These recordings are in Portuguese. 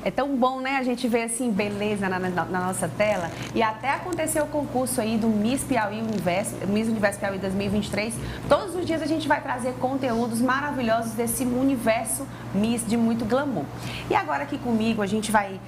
É tão bom, né, a gente ver assim, beleza na nossa tela. E até aconteceu o concurso aí do Miss Piauí Universo, Miss Universo Piauí 2023. Todos os dias a gente vai trazer conteúdos maravilhosos desse universo Miss de muito glamour. E agora aqui comigo a gente vai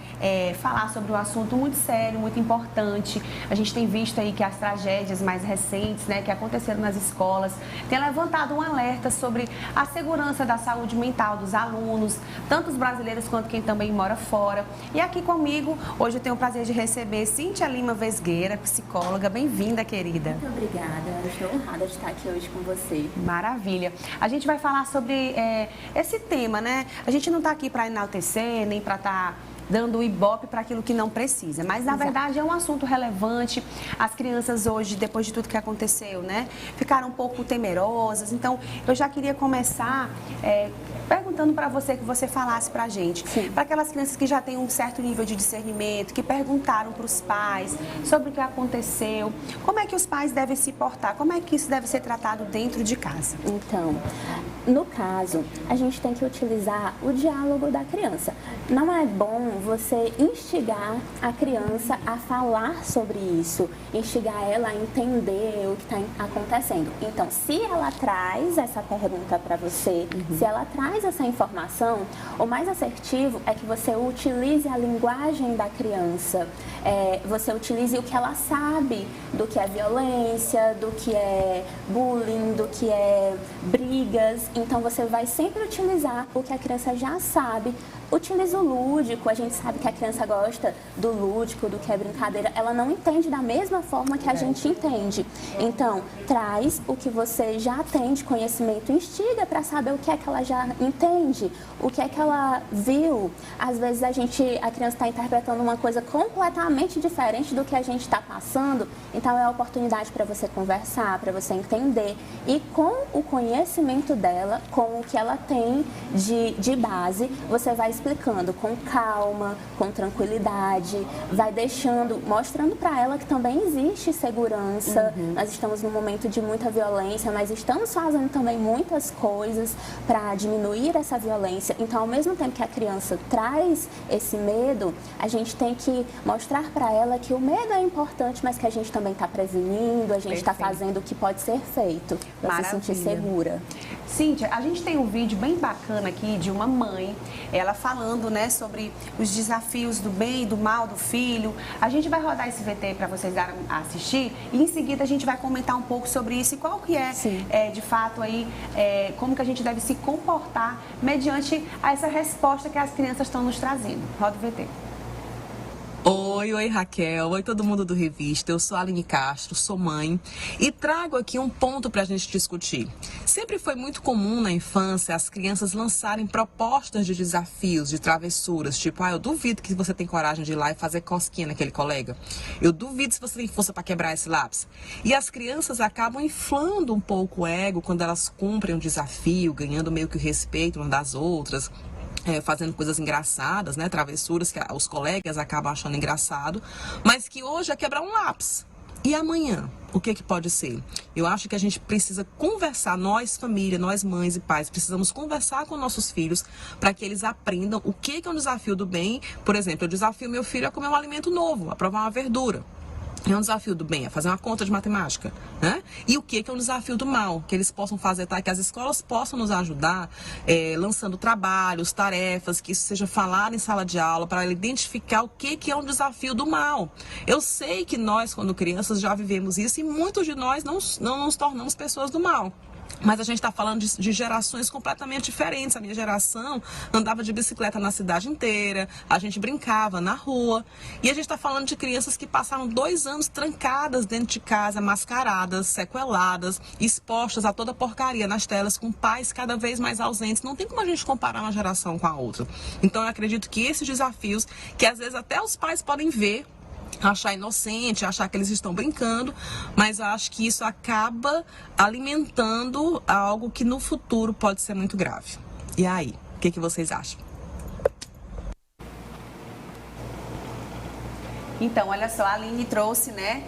falar sobre um assunto muito sério, muito importante. A gente tem visto aí que as tragédias mais recentes, né, que aconteceram nas escolas, têm levantado um alerta sobre a segurança da saúde mental dos alunos, tanto os brasileiros quanto quem também mora fora. E aqui comigo, hoje eu tenho o prazer de receber Cíntia Lima Vesgueira, psicóloga. Bem-vinda, querida. Muito obrigada, eu estou honrada de estar aqui hoje com você. Maravilha. A gente vai falar sobre esse tema, né? A gente não está aqui para enaltecer, nem para estar dando o ibope para aquilo que não precisa. Mas, na verdade, é um assunto relevante. As crianças hoje, depois de tudo que aconteceu, né, ficaram um pouco temerosas. Então, eu já queria começar perguntando para você, que você falasse para a gente. Para aquelas crianças que já têm um certo nível de discernimento, que perguntaram para os pais sobre o que aconteceu. Como é que os pais devem se portar? Como é que isso deve ser tratado dentro de casa? Então, no caso, a gente tem que utilizar o diálogo da criança. Não é bom você instigar a criança a falar sobre isso, instigar ela a entender o que está acontecendo. Então, se ela traz essa pergunta para você, se ela traz essa informação, o mais assertivo é que você utilize a linguagem da criança, você utilize o que ela sabe do que é violência, do que é bullying, do que é brigas. Então, você vai sempre utilizar o que a criança já sabe. Utiliza o lúdico, a gente sabe que a criança gosta do lúdico, do que é brincadeira, ela não entende da mesma forma que a gente entende. Então, traz o que você já tem de conhecimento, instiga para saber o que é que ela já entende, o que é que ela viu. Às vezes a criança está interpretando uma coisa completamente diferente do que a gente está passando, então é a oportunidade para você conversar, para você entender. E com o conhecimento dela, com o que ela tem de base, você vai explicando com calma, com tranquilidade, vai mostrando para ela que também existe segurança. Nós estamos num momento de muita violência, mas estamos fazendo também muitas coisas para diminuir essa violência. Então, ao mesmo tempo que a criança traz esse medo, a gente tem que mostrar para ela que o medo é importante, mas que a gente também está prevenindo, a gente está fazendo o que pode ser feito para se sentir segura. Cíntia, a gente tem um vídeo bem bacana aqui de uma mãe, ela falando, né, sobre os desafios do bem e do mal do filho. A gente vai rodar esse VT para vocês assistir e em seguida a gente vai comentar um pouco sobre isso e qual que de fato aí, como que a gente deve se comportar mediante a essa resposta que as crianças estão nos trazendo. Roda o VT. Oi Raquel, oi todo mundo do Revista, eu sou a Aline Castro, sou mãe e trago aqui um ponto para a gente discutir. Sempre foi muito comum na infância as crianças lançarem propostas de desafios, de travessuras, tipo, eu duvido que você tem coragem de ir lá e fazer cosquinha naquele colega, eu duvido se você tem força para quebrar esse lápis. E as crianças acabam inflando um pouco o ego quando elas cumprem um desafio, ganhando meio que o respeito umas das outras, fazendo coisas engraçadas, né, travessuras que os colegas acabam achando engraçado, mas que hoje é quebrar um lápis. E amanhã, o que pode ser? Eu acho que a gente precisa conversar, nós família, nós mães e pais, precisamos conversar com nossos filhos para que eles aprendam o que é um desafio do bem. Por exemplo, eu desafio meu filho a comer um alimento novo, a provar uma verdura. É um desafio do bem, é fazer uma conta de matemática, né? E o que é um desafio do mal? Que eles possam fazer, tá? Que as escolas possam nos ajudar, lançando trabalhos, tarefas, que isso seja falado em sala de aula, para identificar o que é um desafio do mal. Eu sei que nós, quando crianças, já vivemos isso e muitos de nós não nos tornamos pessoas do mal. Mas a gente está falando de gerações completamente diferentes. A minha geração andava de bicicleta na cidade inteira, a gente brincava na rua. E a gente está falando de crianças que passaram 2 anos trancadas dentro de casa, mascaradas, sequeladas, expostas a toda porcaria nas telas, com pais cada vez mais ausentes. Não tem como a gente comparar uma geração com a outra. Então eu acredito que esses desafios, que às vezes até os pais podem ver, achar inocente, achar que eles estão brincando, mas eu acho que isso acaba alimentando algo que no futuro pode ser muito grave. E aí, o que vocês acham? Então, olha só, a Aline trouxe, né,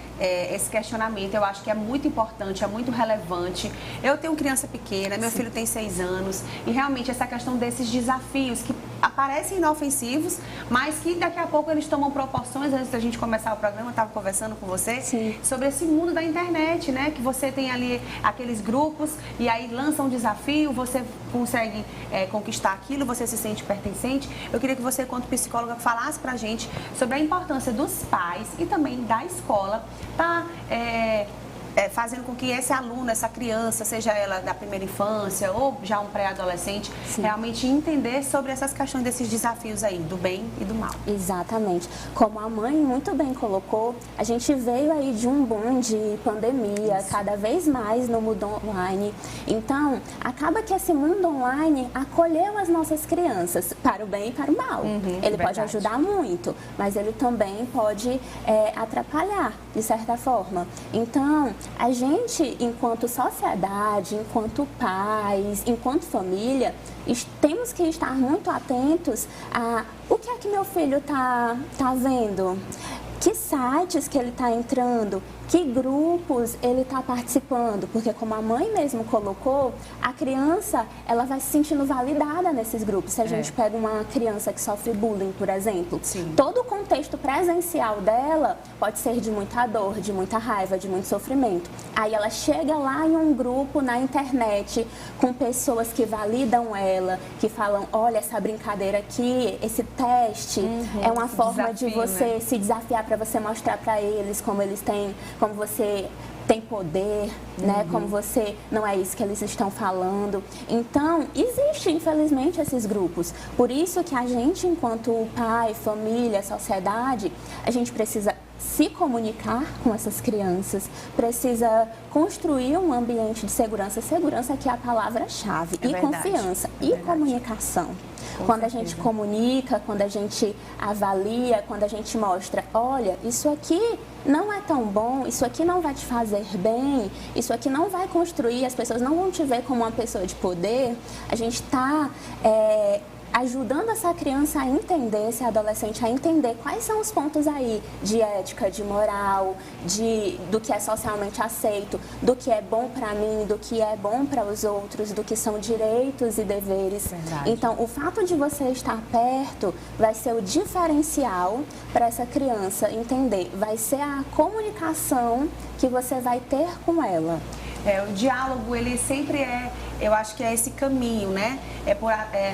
esse questionamento. Eu acho que é muito importante, é muito relevante. Eu tenho criança pequena, meu filho tem 6 anos, e realmente essa questão desses desafios que aparecem inofensivos, mas que daqui a pouco eles tomam proporções. Antes da gente começar o programa, eu estava conversando com você sobre esse mundo da internet, né? Que você tem ali aqueles grupos e aí lança um desafio, você consegue conquistar aquilo, você se sente pertencente. Eu queria que você, enquanto psicóloga, falasse pra gente sobre a importância dos pais e também da escola fazendo com que esse aluno, essa criança, seja ela da primeira infância ou já um pré-adolescente, realmente entender sobre essas questões desses desafios aí, do bem e do mal. Exatamente. Como a mãe muito bem colocou, a gente veio aí de um boom de pandemia, cada vez mais no mundo online. Então, acaba que esse mundo online acolheu as nossas crianças para o bem e para o mal. Ele pode ajudar muito, mas ele também pode atrapalhar, de certa forma. Então, a gente, enquanto sociedade, enquanto pais, enquanto família, temos que estar muito atentos a o que é que meu filho está vendo, que sites que ele está entrando, que grupos ele está participando, porque como a mãe mesmo colocou, a criança ela vai se sentindo validada nesses grupos. Se a gente pega uma criança que sofre bullying, por exemplo, todo o contexto presencial dela pode ser de muita dor, de muita raiva, de muito sofrimento. Aí ela chega lá em um grupo na internet com pessoas que validam ela, que falam, olha, essa brincadeira aqui, esse teste é uma forma de você se desafiar para você mostrar para eles como eles têm, como você tem poder, né? Como você não é isso que eles estão falando. Então, existe, infelizmente, esses grupos. Por isso que a gente, enquanto pai, família, sociedade, a gente precisa se comunicar com essas crianças, precisa construir um ambiente de segurança. Segurança que é a palavra-chave. E confiança. E comunicação. Quando a gente comunica, quando a gente avalia, quando a gente mostra, olha, isso aqui não é tão bom, isso aqui não vai te fazer bem, isso aqui não vai construir, as pessoas não vão te ver como uma pessoa de poder, a gente está ajudando essa criança a entender, esse adolescente a entender quais são os pontos aí de ética, de moral, do que é socialmente aceito, do que é bom para mim, do que é bom para os outros, do que são direitos e deveres. Verdade. Então, o fato de você estar perto vai ser o diferencial para essa criança entender, vai ser a comunicação que você vai ter com ela. O diálogo, ele sempre eu acho que é esse caminho, né?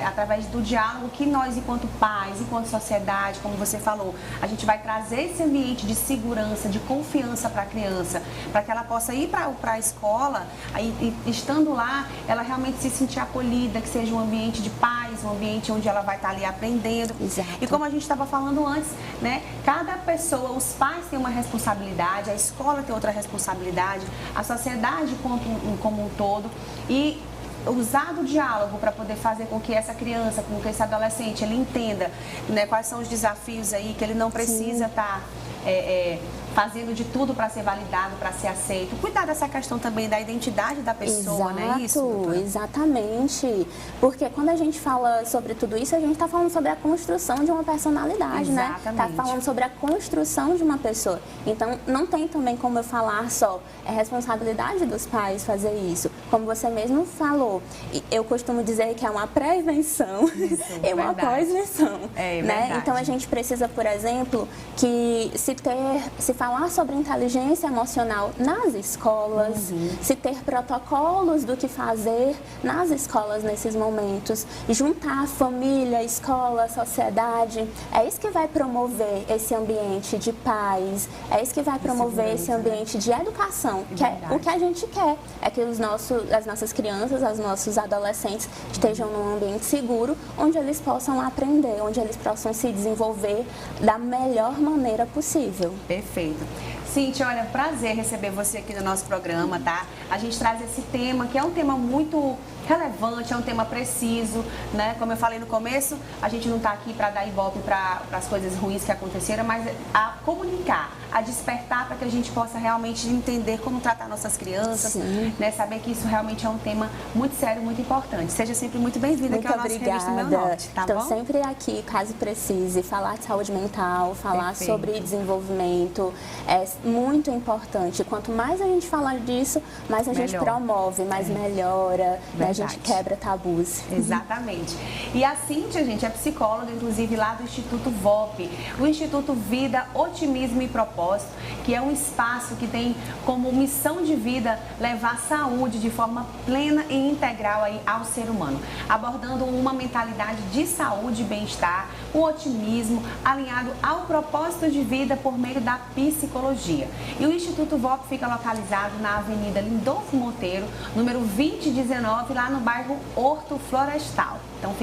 Através do diálogo que nós, enquanto pais, enquanto sociedade, como você falou, a gente vai trazer esse ambiente de segurança, de confiança para a criança, para que ela possa ir para a escola, aí, estando lá, ela realmente se sentir acolhida, que seja um ambiente de paz, um ambiente onde ela vai estar ali aprendendo. Exato. E como a gente estava falando antes, né? Cada pessoa, os pais têm uma responsabilidade, a escola tem outra responsabilidade, a sociedade como um todo, e usar do diálogo para poder fazer com que essa criança, com que esse adolescente, ele entenda, né, quais são os desafios aí, que ele não precisa estar fazendo de tudo para ser validado, para ser aceito. Cuidar dessa questão também da identidade da pessoa, né? Isso, doutora? Exatamente. Porque quando a gente fala sobre tudo isso, a gente está falando sobre a construção de uma personalidade, né? Está falando sobre a construção de uma pessoa. Então, não tem também como eu falar só, é responsabilidade dos pais fazer isso. Como você mesmo falou, eu costumo dizer que é uma prevenção e uma pós-venção. Né? Então, a gente precisa, por exemplo, que se falar sobre inteligência emocional nas escolas, se ter protocolos do que fazer nas escolas nesses momentos, juntar família, escola, sociedade, é isso que vai promover esse ambiente de paz, é isso que vai promover esse ambiente de educação, que é o que a gente quer, é que as nossas crianças, os nossos adolescentes estejam num ambiente seguro, onde eles possam aprender, onde eles possam se desenvolver da melhor maneira possível. Perfeito. Cíntia, olha, prazer receber você aqui no nosso programa, tá? A gente traz esse tema, que é um tema muito relevante, é um tema preciso, né? Como eu falei no começo, a gente não está aqui para dar ibope para as coisas ruins que aconteceram, mas a comunicar, a despertar para que a gente possa realmente entender como tratar nossas crianças, né? Saber que isso realmente é um tema muito sério, muito importante. Seja sempre muito bem-vinda aqui ao nosso Revista Meu Norte, tá bom? Estou sempre aqui, caso precise, falar de saúde mental, falar sobre desenvolvimento, é muito importante. Quanto mais a gente falar disso, mais a gente promove, mais melhora, né? gente quebra tabus. Exatamente. E a Cíntia, gente, é psicóloga, inclusive lá do Instituto VOP, o Instituto Vida, Otimismo e Propósito, que é um espaço que tem como missão de vida levar saúde de forma plena e integral aí ao ser humano, abordando uma mentalidade de saúde e bem-estar, o otimismo alinhado ao propósito de vida por meio da psicologia. E o Instituto VOP fica localizado na Avenida Lindolfo Monteiro, número 2019, lá no bairro Horto Florestal. Então,